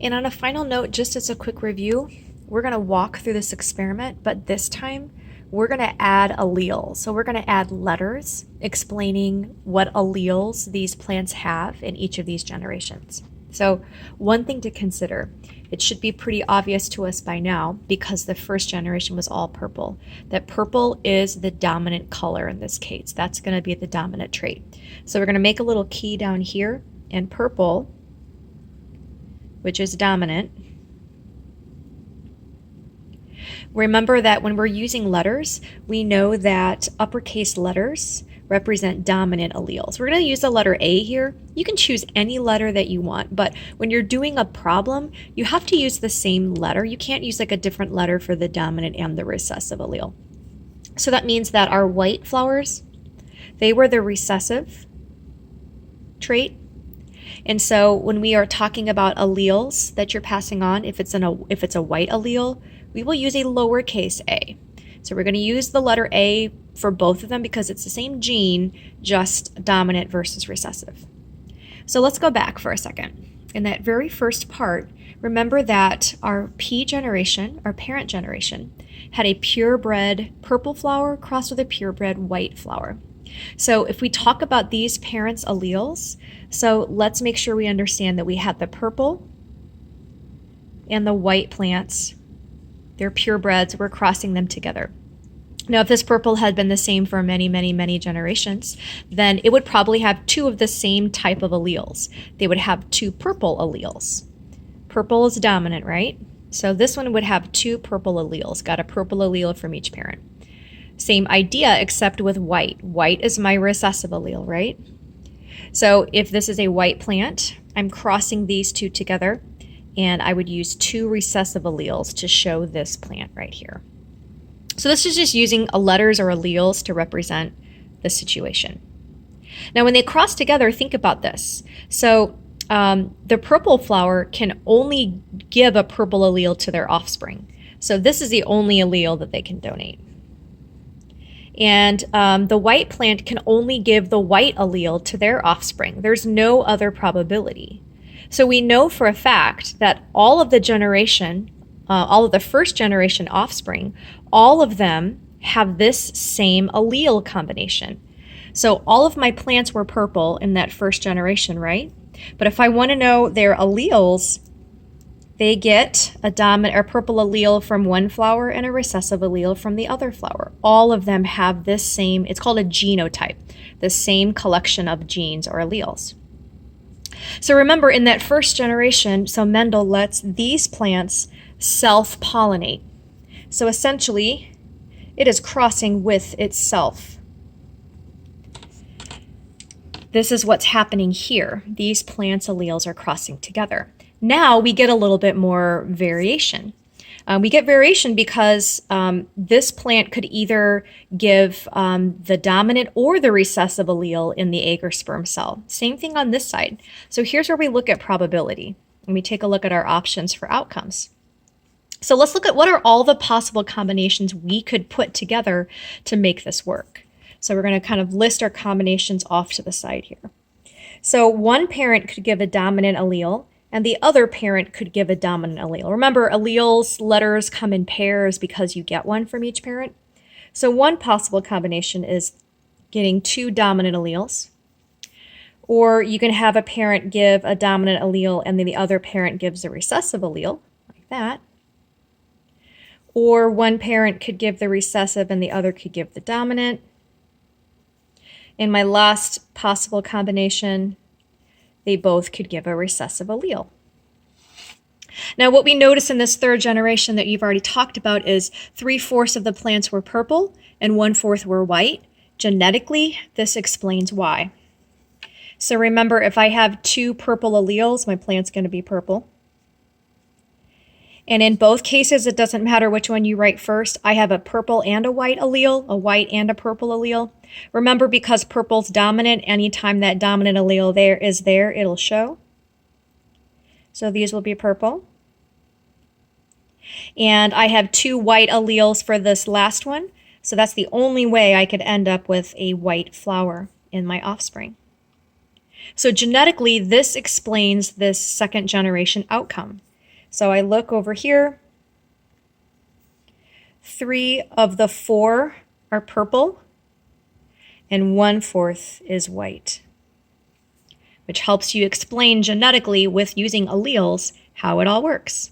And on a final note, just as a quick review, we're going to walk through this experiment, but this time we're going to add alleles. So we're going to add letters explaining what alleles these plants have in each of these generations. So one thing to consider, it should be pretty obvious to us by now, because the first generation was all purple, that purple is the dominant color in this case. That's going to be the dominant trait. So we're going to make a little key down here, and purple, which is dominant. Remember that when we're using letters, we know that uppercase letters represent dominant alleles. We're going to use the letter A here. You can choose any letter that you want, but when you're doing a problem, you have to use the same letter. You can't use like a different letter for the dominant and the recessive allele. So that means that our white flowers, they were the recessive trait. And so when we are talking about alleles that you're passing on, if it's a white allele, we will use a lowercase a. So we're going to use the letter A for both of them because it's the same gene, just dominant versus recessive. So let's go back for a second. In that very first part, remember that our P generation, our parent generation, had a purebred purple flower crossed with a purebred white flower. So if we talk about these parents' alleles, so let's make sure we understand that we had the purple and the white plants. They're purebreds, we're crossing them together. Now, if this purple had been the same for many, many, many generations, then it would probably have two of the same type of alleles. They would have two purple alleles. Purple is dominant, right? So this one would have two purple alleles, got a purple allele from each parent. Same idea, except with white. White is my recessive allele, right? So if this is a white plant, I'm crossing these two together, and I would use two recessive alleles to show this plant right here. So this is just using letters or alleles to represent the situation. Now when they cross together, think about this. So the purple flower can only give a purple allele to their offspring. So this is the only allele that they can donate. And the white plant can only give the white allele to their offspring. There's no other probability. So we know for a fact that all of the first generation offspring, all of them have this same allele combination. So all of my plants were purple in that first generation, right? But if I want to know their alleles, they get a dominant or purple allele from one flower and a recessive allele from the other flower. All of them have this same, it's called a genotype, the same collection of genes or alleles. So remember, in that first generation, so Mendel lets these plants self-pollinate. So essentially, it is crossing with itself. This is what's happening here. These plants' alleles are crossing together. Now we get a little bit more variation. We get variation because this plant could either give the dominant or the recessive allele in the egg or sperm cell. Same thing on this side. So here's where we look at probability, and we take a look at our options for outcomes. So let's look at what are all the possible combinations we could put together to make this work. So we're going to kind of list our combinations off to the side here. So one parent could give a dominant allele, and the other parent could give a dominant allele. Remember, alleles, letters come in pairs because you get one from each parent. So one possible combination is getting two dominant alleles. Or you can have a parent give a dominant allele and then the other parent gives a recessive allele, like that. Or one parent could give the recessive and the other could give the dominant. In my last possible combination, they both could give a recessive allele. Now, what we notice in this third generation that you've already talked about is 3/4 of the plants were purple and 1/4 were white. Genetically, this explains why. So remember, if I have two purple alleles, my plant's going to be purple. And in both cases, it doesn't matter which one you write first. I have a purple and a white allele, a white and a purple allele. Remember, because purple's dominant, anytime that dominant allele is there, it'll show. So these will be purple. And I have two white alleles for this last one. So that's the only way I could end up with a white flower in my offspring. So genetically, this explains this second generation outcome. So I look over here. 3 of the 4 are purple, and 1/4 is white, which helps you explain genetically with using alleles how it all works.